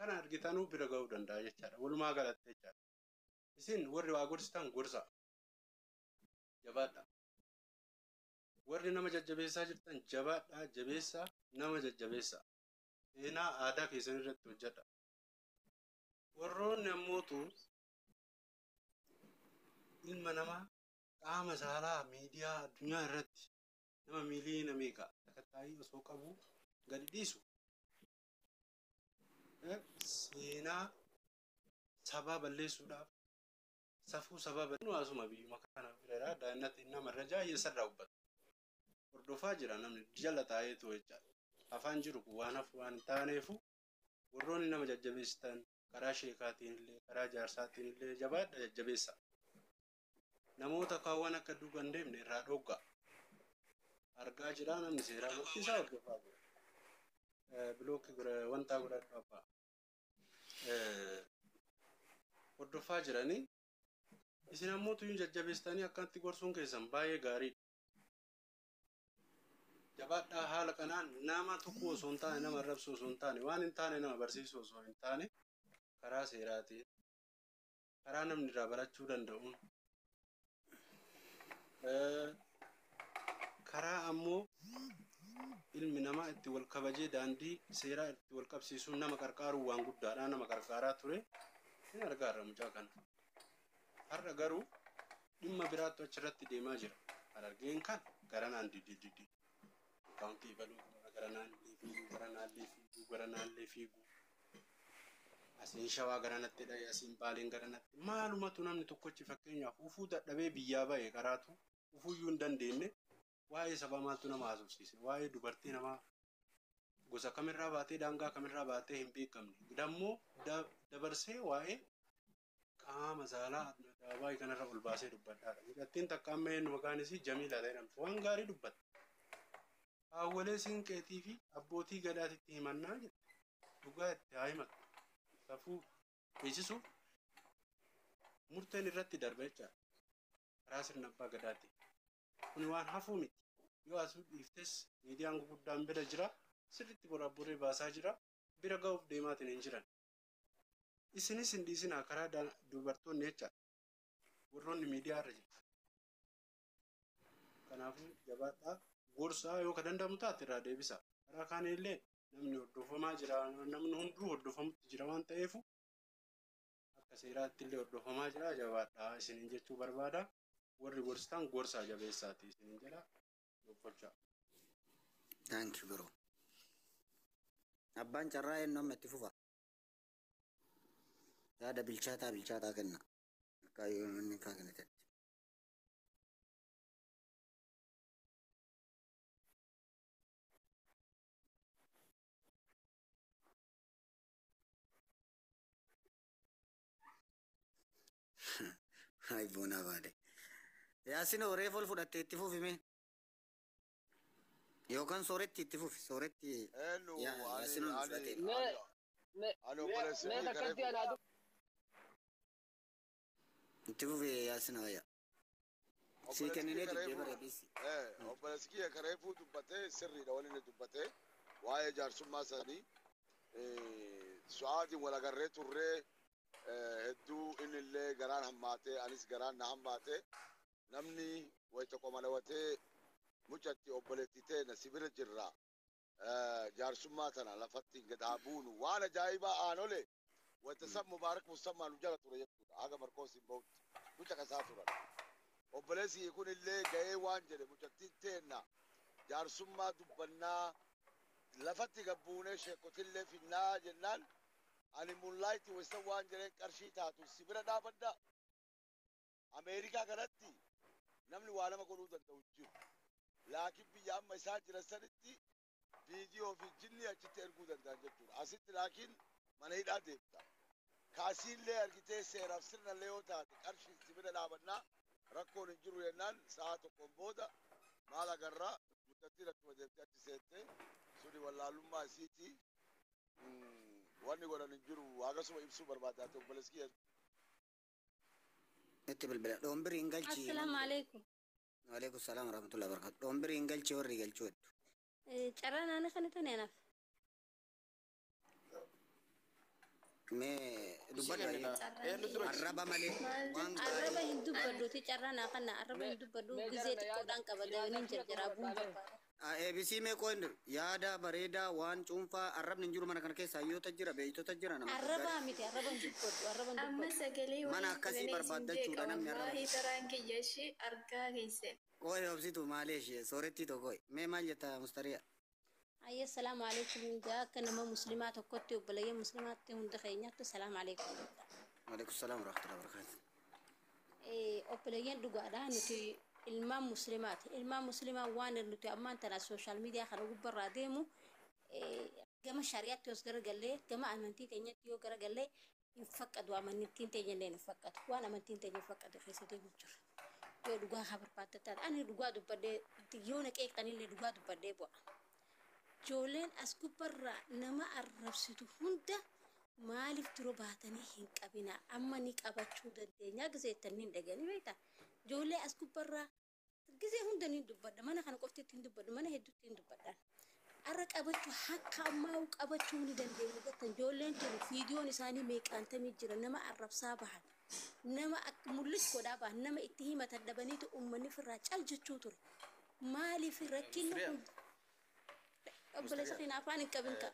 kana argitanuu bira ga'uu danda'a jechaadha. Walumaa galatti jechaadha. Isin warri waa gorsitan gorsa. Jabaadha. Warri nama jajjabeessaa jirtan jabaadha, jabeessaa, nama jajjabeessaa. Seenaa aadaa keessan irratti hojjedha. Warroonni ammootu ilma namaa qaama saalaa miidiyaa addunyaa irratti nama miliyoona meeqa takkattaayii osoo qabu gadi dhiisu. Seenaa sabaa balleessuudhaaf safuu sabaa balleessuudhaaf asuma biyyuma kana bira daa'imnatti nama rajaa eessarraa hubbatu. Hordofaa jira namni jala taa'eetu jechaadha. Afaan jiru waan hafu waan taaneefu warroonni nama jajjabeessitan karaa sheekaatiin illee karaa jaarsaatiin illee jabaadha jajjabeessa. Namoota kaawwan akka duuban deemne irraa dhoggaa. Argaa jira namni seeraa murtiisaa hordofaa jira. Bilookii wanta godhadhu abbaa. Hordofaa jiranii isin ammoo tuyyuu jajjabeessitanii akkatti gorsuun keessan baay'ee gaariidha. Jabaadhaa haala kanaan nama tokko osoo hin taane nama arrabsu osoo hin taane waan hin taane nama barsiisu osoo hin taane karaa seeraatiin karaa namni irraa barachuu danda'uun karaa ammoo ilmi namaa itti wal kabajee daandii seeraa itti wal qabsiisuun nama qarqaaruu waan guddaadha. Nama qarqaaraa ture hin argaarra mucaa kana. Har'a garuu dhimma biraattu achirratti deemaa jira. Harargeen kan garanaan diddi. Kauntii baluu garanaallee fiiguu. Asiin shawaa garanatti dha'ee asiin baaleen garanatti. Maalumatu namni tokkochi fakkeenyaaf ufuu dadhabee biyyaa ba'e karaatu ufuuyyuu hin dandeenye. Waa'ee sabaa maaltu nama haasofsiise? Waa'ee dubartii namaa gosa kamirraa baatee daangaa kamirraa baatee hin beekamne. Dammoo dabarsee waa'ee qaama saalaa baay'ee kanarra ol baasee dubbadhaadha. Mucattiin takka amma eenyu maqaan isii Jamiilaa jedhamtu waan gaarii dubbatta. Haawwalee siinqeetii fi abbootii gadaatitti himannaa jedha. Dhugaa itti haa himatu. Safuu beeksisuuf murteen irratti darba jechaadha. Karaa sirna abbaa gadaati. Kun waan hafuu miti. Yoo asuu dhiiftes miidiyaan guguddaan bira jira. Sirriitti boraaboree baasaa jira. Bira ga'uuf deemaatiin hin jiran. Isinis hin dhiisinaa karaa dubartoonni jechaadha. Warroonni miidiyaa irra jiru. Kanaafuu jabaadhaa gorsaa yoo ka danda'amu taate irraa deebisa. Karaa kaan illee namni hordofamaa jira. Namni hunduu hordofamutti jira waan ta'eef akka seeraatti illee hordofamaa jira. Jabaadhaa isiniin jechuu barbaada. Warri gorsitan gorsaa jabeessaati isiniin jedha. Dubbachaa. Thank you bro. Abbaan carraa eenyuun itti fufa. Yaada bilchaataa kenna. Kaayyoon inni kaagnetetti. Hai buona vale. Yaasin horee fol fudhattee itti fufime. Yookaan sooretti itti fufi. Sooretti. Yaasin fudhattee. Itti fufi yaasin hoya. Si kennine dibbee bareedisi. Obboleessi kareefuu dubbatee sirriidha waliin dubbatee waa'ee jaarsummaa sanii su'aatiin wal agarree turree hedduu inni illee garaan hammaatee anis garaan na hammaatee namni wayi tokko malawatee mucatti obboleetti ta'e na sibira jirra jaarsummaa tana lafatti gadaa buunu waan ajaa'ibaa aanolee wayita san mubaarak musammaa nu jala ture jechuudha haga marqoos hin bahutti muca kasaa turan obboleessi kun illee ga'ee waan jedhe mucattiin teenna jaarsummaa dubbannaa lafatti gabbuunee sheekotillee finnaa jennaan ani mullaaytti wayisa waan jedheen qarshii taatu sibira dhaabadda Ameerikaa kanatti namni waa nama godhuu danda'u jiru laakiin biyya amma isaa jiran sanitti viidiyoo fi jinni achitti erguu danda'an jechuudha asitti laakiin mana hidhaa deemta kaasiillee argitee seeraaf sirnallee yoo taate qarshii sibira dhaabannaa rakkoon hin jiru jennaan sa'a tokkoon booda maal agarraa mucattiin akkuma deemtee achi seettee suni wallaalummaa isiitii wanni godhan hin jiru akkasuma ibsuu barbaadaa ta'u obboleessi itti bilbila dhoombirii hin galchi. Assalaamu alaikum. Waalaikum salaam warahmatullahi wabarakatuh. Dhoombirii hin galchi warri galchuu heddu. Carraa naannoo sana tana anaaf. me dubbadha arraba malee waan arraba hin dubbadhu ti carraan kana arraba hin dubbadhu gizee xiqqoodhaan qabadee waliin jarjaraa buun barbaada. ABC mee qoondir yaada bareedaa waan cuunfaa arrabni hin jiru mana kana keessa hayyoota jira beeytota jira nama Arraba miti arraba hin dubbadhu arraba hin amma dubbadhu. sagalee mana akkasii barbaaddachuudha namni arraba wallahi taraan kiyyashi argaa geesse qoy obsitu maaleesh sooretti tokko mee maal jetta mustariya Ayya assalamu alaikum jaa akka nama muslimaa tokkotti obboleeyya muslimaatti hunda keenyatti assalamu alaikum. waalaikum salaam warahmatullahi wabarakatuh Obboleeyyan dhugaadhaa nuti ilmaan muslimaati. Ilmaan muslimaa waan nuti ammaan tana sooshaal miidiyaa kana gubbarraa deemu gama shari'aatti yoo garagallee gama amantii keenyatti yoo garagallee hin faqqadu amantiin teenyallee hin faqqatu waan amantiin teenya hin faqqadu keessatti jira. Yoo dhugaa haa barbaaddattaan ani dhugaa dubbadhee yoo na qeeqxanillee dhugaa dubbadhee bu'a. Ijoolleen as gubbarraa nama arrabsitu hunda maaliif dura baatanii hin qabina amma ni qabachuu dandeenya gizeettan hin dhagani beekta ijoollee as gubbarraa gizee hunda ni dubbadha mana kana qoftitti hin dubbadhu mana hedduutti hin dubbadhaan arra qabachuu akka ammaa qabachuu ni dandeenya jettan ijoolleen tuni viidiyoon isaanii meeqaantamii jira nama arrabsaa bahan nama akka mul'is godhaa bahan nama itti himatan dhabaniitu uummanni firraa cal jechuu ture maaliif rakkinni kun obboleessa keenya afaan hin qabin ka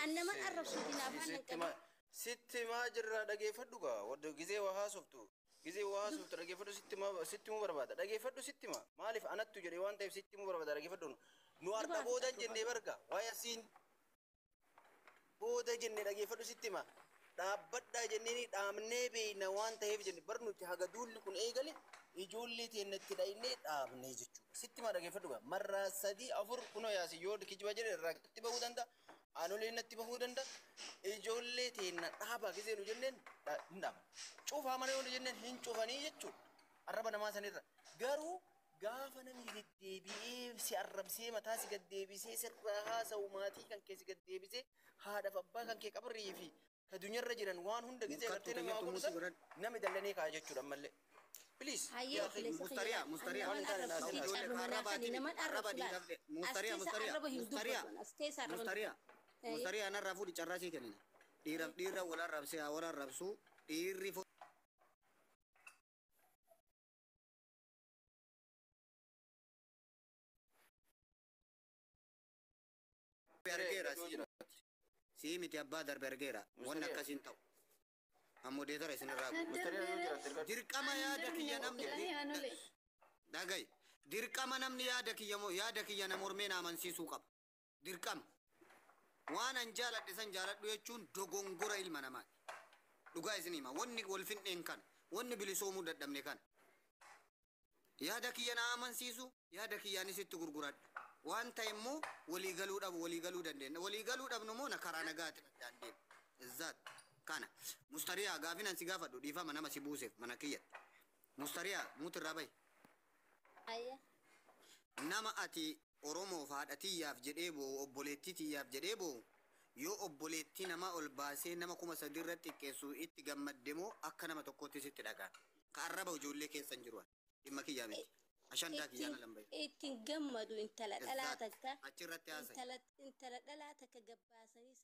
annama arrabsuutiin afaan hin qabin sitti maa jirra dhageeffadhu gaa wadda gizee waa haasoftu dhageeffadhu sitti muu barbaada dhageeffadhu sitti maa maaliif anattu jedhe waan ta'eef sitti muu barbaada dhageeffadhu nu arda boodan jennee barga waaya siin booda jennee dhageeffadhu sitti maa dhaabbadhaa jennee dhaabnee beeyna waan ta'eef jenne bar nuti haga duulli kun eegale ijoollee teennatti dhaynee dhaabnee jechuudha sitti maa dhageeffadhu gaa marraa 3 4 kunoo yaasi yoo kijiba jedhe irraa itti bahuu danda'a anolee natti bahuu danda'a ijoollee teenna dhaabaa gisee nu jenneen hin dhaaba cufaa mana yoo nu jenneen hin cufanii jechuudha arraba namaa sanirra garuu gaafa namni deddeebi'ee si arrabsee mataa si gaddeebisee sirraa haasa'u maatii kan kee si gaddeebisee haadhaaf abbaa kan kee qabarrii fi ka dunyarra jiran waan hunda gisee gartee nama qabusan nami dallanee kaa'a jechuudha ammallee. Please. Hayyee mustaria mustaria anarraa fuudhi carraa sii kennina dhiirra wal arrabsee haa wal arrabsuu dhiirri argeera sii miti abbaa darbe argeera wanni akkasiin ta'u ammoo deetara isinirraa dirqama yaada kiyya namni dhagay dirqama namni yaada kiyya nama ormeen amansiisuu qaba dirqama waan an jaaladhe san jaaladhu jechuun dogongora ilma namaati dhugaa isin hima wanni wal findheen kan wanni bilisoomuu dadhabne kan yaada kiyya na amansiisu yaada kiyyaanis itti gurguradhu waan ta'e immoo waliigaluu dandeenya waliigaluu dhabnu immoo na karaa nagaati dandeen izzaat kana mustariyaa gaafinan si gaafadhu dhiifama nama si buuseef mana kiyyatti mustariyaa mutirraa bahi nama ati oromoof haadhatiyyaaf jedhee boo obboleettitiyyaaf jedhee boo yoo obboleettii nama ol baasee nama 3,000 irratti xiqqeessu itti gammadde moo akka nama tokkotti sitti dhagaa ka arraba ijoollee keessan jiru dhimma kiyyaa miti ashandaa kiyyaana lambaye ittiin gammadu intala dhalaa takka achirratti haasa'e intala dhalaa takka gabbaasanii